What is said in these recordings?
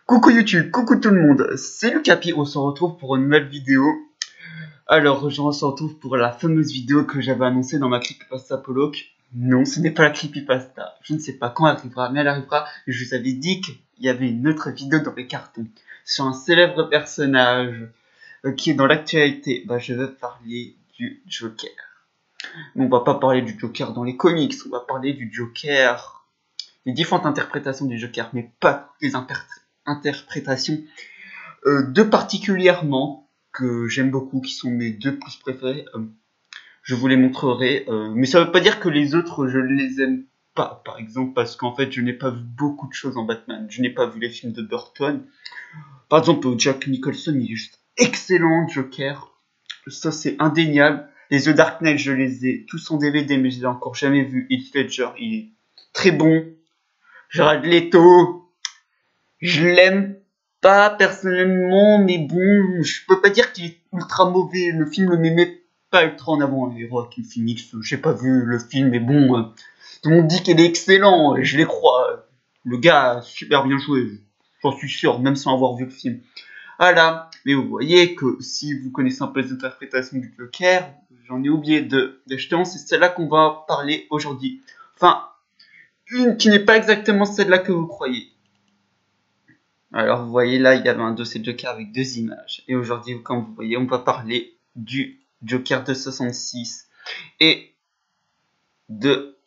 Coucou YouTube, coucou tout le monde, c'est le Capi, on se retrouve pour une nouvelle vidéo. Alors, on se retrouve pour la fameuse vidéo que j'avais annoncée dans ma creepypasta Pollock. Non, ce n'est pas la creepypasta, je ne sais pas quand elle arrivera, mais elle arrivera. Je vous avais dit qu'il y avait une autre vidéo dans les cartons sur un célèbre personnage qui est dans l'actualité. Bah, je veux parler du Joker. Mais on va pas parler du Joker dans les comics, on va parler du Joker, les différentes interprétations du Joker, mais pas toutes les interprétations. Deux particulièrement que j'aime beaucoup, qui sont mes deux plus préférés. Je vous les montrerai, mais ça veut pas dire que les autres je les aime pas, par exemple, parce qu'en fait je n'ai pas vu beaucoup de choses en Batman. Je n'ai pas vu les films de Burton. Par exemple, Jack Nicholson, il est juste excellent, Joker. Ça c'est indéniable. Les The Dark Knight, je les ai tous en DVD, mais je l'ai encore jamais vu. Heath Ledger, il est très bon. Jared Leto, je l'aime pas personnellement, mais bon, je peux pas dire qu'il est ultra mauvais. Le film le met pas ultra en avant. Les Rock, Phoenix, j'ai pas vu le film, mais bon, tout le monde dit qu'il est excellent, et je les crois. Le gars a super bien joué, j'en suis sûr, même sans avoir vu le film. Voilà, mais vous voyez que si vous connaissez un peu les interprétations du Joker, j'en ai oublié deux. Justement, c'est celle-là qu'on va parler aujourd'hui. Enfin, une qui n'est pas exactement celle-là que vous croyez. Alors vous voyez là, il y avait un dossier de Joker avec deux images. Et aujourd'hui, comme vous voyez, on va parler du Joker de 66 et de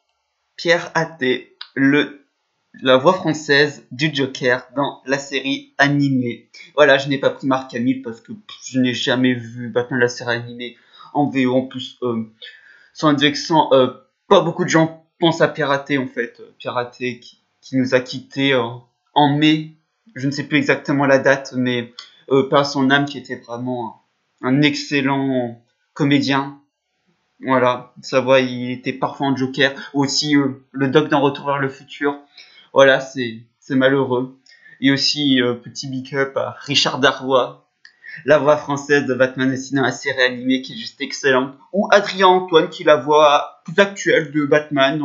Pierre Athé, la voix française du Joker dans la série animée. Voilà, je n'ai pas pris Marc Hamill parce que je n'ai jamais vu Batman la série animée en VO. En plus, sans être vexant, pas beaucoup de gens pensent à Pierre Athé en fait. Pierre Athé qui nous a quittés en mai. Je ne sais plus exactement la date, mais par son âme, qui était vraiment un excellent comédien. Voilà, sa voix, il était parfait en Joker. Aussi, le Doc dans Retour vers le futur. Voilà, c'est malheureux. Et aussi, petit big up à Richard Darbois, la voix française de Batman aussi dans la série animée, qui est juste excellente. Ou Adrien Antoine, qui est la voix plus actuelle de Batman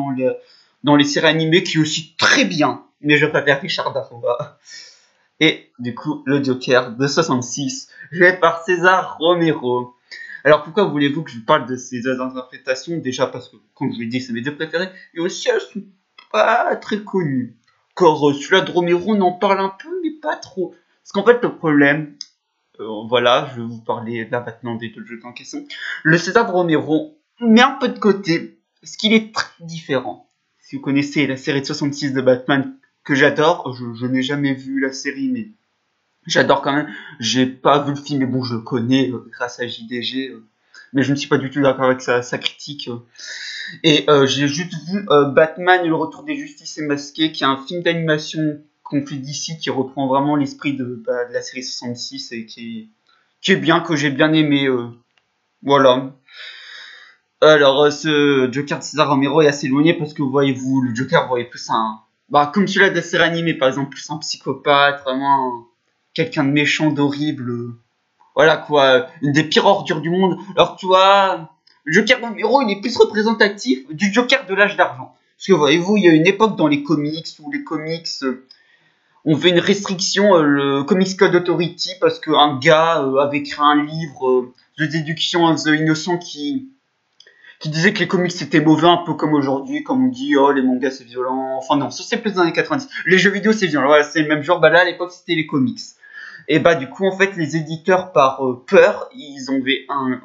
dans les séries animées, qui est aussi très bien. Mais je préfère Richard Darbois. Et du coup, le Joker de 66, joué par César Romero. Alors pourquoi voulez-vous que je parle de ces interprétations? Déjà parce que, comme je vous l'ai dit, c'est mes deux préférés, et aussi elles sont pas très connues. Car celui-là de Romero, on en parle un peu, mais pas trop. Parce qu'en fait, le problème, voilà, je vais vous parler là maintenant des deux jeux en question. Le César Romero met un peu de côté, parce qu'il est très différent. Si vous connaissez la série de 66 de Batman, que j'adore, je n'ai jamais vu la série, mais j'adore quand même. J'ai pas vu le film, mais bon, je le connais grâce à JDG, mais je ne suis pas du tout d'accord avec sa critique. Et j'ai juste vu Batman et le retour des justiciers masqués, qui est un film d'animation qu'on fait d'ici, qui reprend vraiment l'esprit de la série 66 et qui est bien, que j'ai bien aimé. Voilà. Alors, ce Joker de César Romero est assez éloigné parce que voyez-vous, le Joker, vous voyez plus comme celui-là de la série animée, par exemple, plus un psychopathe, vraiment quelqu'un de méchant, d'horrible. Voilà quoi, une des pires ordures du monde. Alors tu vois, le Joker Romero, il est plus représentatif du Joker de l'âge d'argent. Parce que voyez-vous, il y a une époque dans les comics où les comics ont fait une restriction, le Comics Code Authority, parce qu'un gars avait écrit un livre de déduction of the innocent qui disait que les comics c'était mauvais, un peu comme aujourd'hui, comme on dit, oh les mangas c'est violent. Enfin non, ça c'est plus dans les années 90. Les jeux vidéo c'est violent, voilà, c'est le même genre. Bah là à l'époque c'était les comics. Et bah du coup en fait les éditeurs par peur, ils ont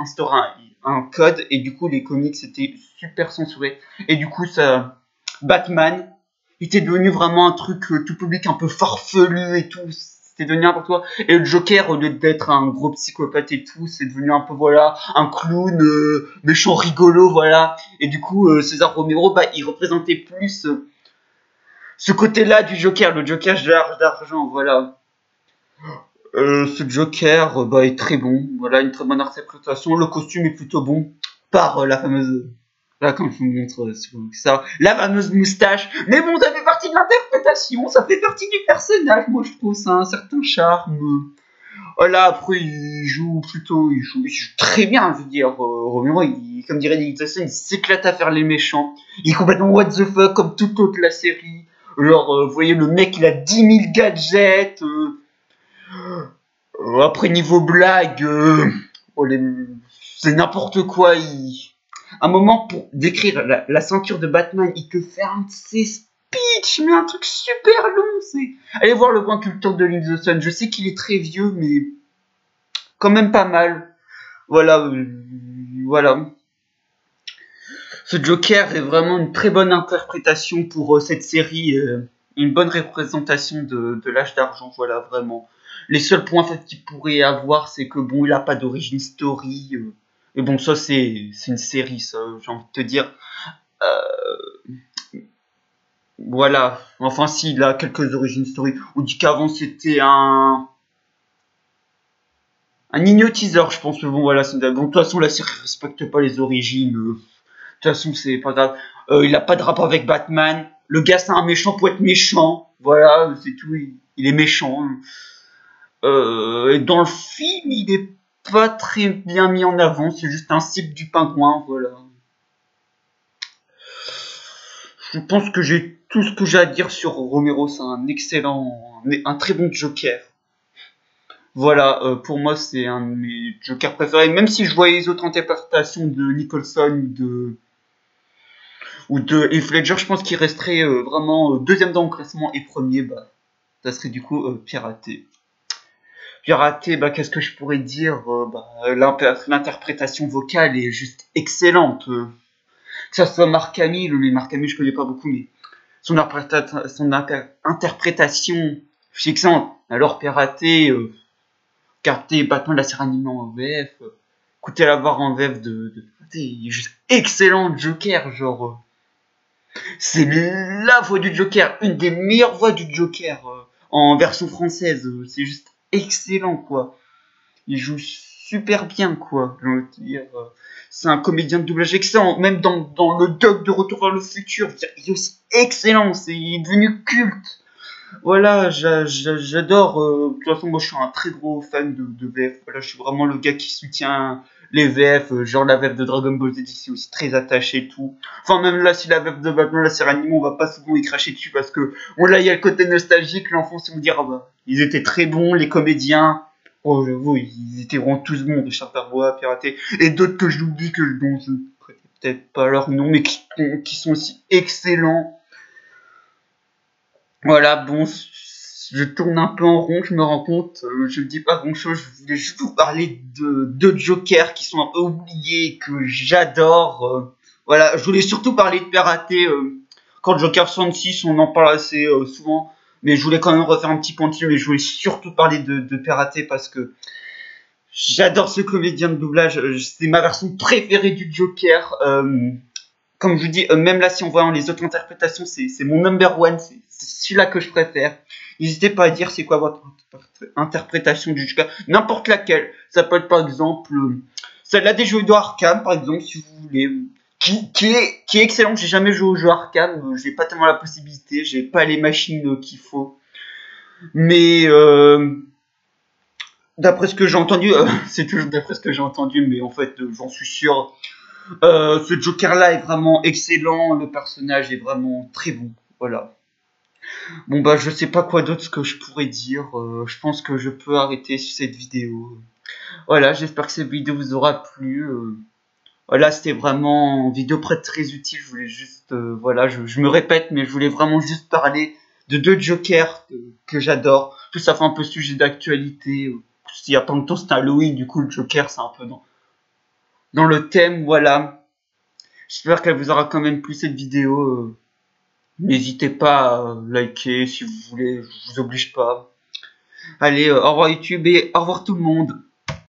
instauré un code, et du coup les comics étaient super censurés. Et du coup ça, Batman était devenu vraiment un truc tout public un peu farfelu et tout. C'était devenu n'importe quoi. Et le Joker, au lieu d'être un gros psychopathe et tout, c'est devenu un peu, voilà, un clown, méchant rigolo, voilà. Et du coup, César Romero, bah, il représentait plus ce côté-là du Joker, le Joker d'argent, voilà. Ce Joker, bah, est très bon, voilà, une très bonne interprétation. Le costume est plutôt bon, par la fameuse... Là, quand je vous montre ça, la fameuse moustache. Mais bon, ça fait partie de l'interprétation, ça fait partie du personnage. Moi, je trouve ça un certain charme. Là, après, il joue très bien, je veux dire. Romero, comme dirait Nick Tyson, il s'éclate à faire les méchants. Il est complètement what the fuck, comme toute autre la série. Genre, vous voyez, le mec, il a 10 000 gadgets. Après, niveau blague, oh, c'est n'importe quoi. Un moment, pour décrire la ceinture de Batman, il te fait un de ses speeches, mais un truc super long. Allez voir le point culture de Link the Sun. Je sais qu'il est très vieux, mais quand même pas mal. Voilà, voilà. Ce Joker est vraiment une très bonne interprétation pour cette série, une bonne représentation de l'âge d'argent, voilà, vraiment. Les seuls points qu'il pourrait avoir, c'est que bon, il a pas d'origine story, et bon, ça c'est une série, ça, j'ai envie de te dire. Voilà, enfin si, il a quelques origines story. On dit qu'avant c'était un ignotiseur, je pense, mais bon, voilà, bon, de toute façon, la série respecte pas les origines. De toute façon, c'est pas grave. Il a pas de rapport avec Batman. Le gars, c'est un méchant pour être méchant. Voilà, c'est tout. Il est méchant. Et dans le film, il est pas très bien mis en avant. C'est juste un cible du pingouin. Voilà. Je pense que j'ai tout ce que j'ai à dire sur Romero. C'est un excellent, un très bon Joker. Voilà, pour moi, c'est un de mes Jokers préférés. Même si je voyais les autres interprétations de Nicholson ou de Heath Ledger, je pense qu'il resterait vraiment deuxième dans le classement et premier, bah, ça serait du coup Piraté. Piraté, bah, qu'est-ce que je pourrais dire l'interprétation vocale est juste excellente. Que ça soit Mark Hamill, mais Mark Hamill, je connais pas beaucoup, mais son interprétation, c'est excellent. Alors Piraté, Piraté, Batman la série animée en VF, écoutez la voir en VF il est juste excellent Joker, genre. C'est la voix du Joker, une des meilleures voix du Joker en version française. C'est juste excellent, quoi. Il joue super bien, quoi. J'ai envie de dire, c'est un comédien de doublage excellent. Même dans le dub de Retour vers le futur, il est aussi excellent. Il est devenu culte. Voilà, j'adore. De toute façon, moi, je suis un très gros fan de VF. Voilà, je suis vraiment le gars qui soutient les VF, genre la VF de Dragon Ball Z, c'est aussi très attaché et tout. Enfin, même là, si la VF de Batman, la série animée, on va pas souvent y cracher dessus parce que, bon, là, il y a le côté nostalgique, l'enfance, ils vont dire, ah bah, ils étaient très bons, les comédiens. Oh, j'avoue, ils étaient vraiment tous bons, Richard Darbois, Piraté, et d'autres que j'oublie, dont je ne connais peut-être pas leur nom, mais qui sont aussi excellents. Voilà, bon, je tourne un peu en rond, je me rends compte, je ne dis pas grand chose, je voulais juste vous parler de deux Jokers qui sont un peu oubliés, que j'adore. Voilà, je voulais surtout parler de Piraté, quand Joker 66, on en parle assez souvent, mais je voulais quand même refaire un petit point dessus, mais je voulais surtout parler de Piraté parce que j'adore ce comédien de doublage, c'est ma version préférée du Joker. Comme je vous dis, même là, si on voit les autres interprétations, c'est mon number one, c'est celui-là que je préfère. N'hésitez pas à dire c'est quoi votre interprétation du Joker, n'importe laquelle. Ça peut être par exemple celle-là des jeux d'Arkham, par exemple, si vous voulez, qui est excellent. J'ai jamais joué au jeu Arkham, j'ai pas tellement la possibilité, j'ai pas les machines qu'il faut. Mais d'après ce que j'ai entendu, c'est toujours d'après ce que j'ai entendu, mais en fait, j'en suis sûr. Ce Joker-là est vraiment excellent, le personnage est vraiment très bon, voilà. Bon bah je sais pas quoi d'autre ce que je pourrais dire, je pense que je peux arrêter sur cette vidéo. Voilà, j'espère que cette vidéo vous aura plu. Voilà, c'était vraiment une vidéo très utile, je voulais juste, voilà, je me répète, mais je voulais vraiment juste parler de deux Jokers que j'adore. Tout ça fait un peu sujet d'actualité. Il y a pas longtemps c'était Halloween, du coup le Joker c'est un peu dans le thème, voilà. J'espère qu'elle vous aura quand même plu cette vidéo. N'hésitez pas à liker si vous voulez, je vous oblige pas. Allez, au revoir YouTube et au revoir tout le monde.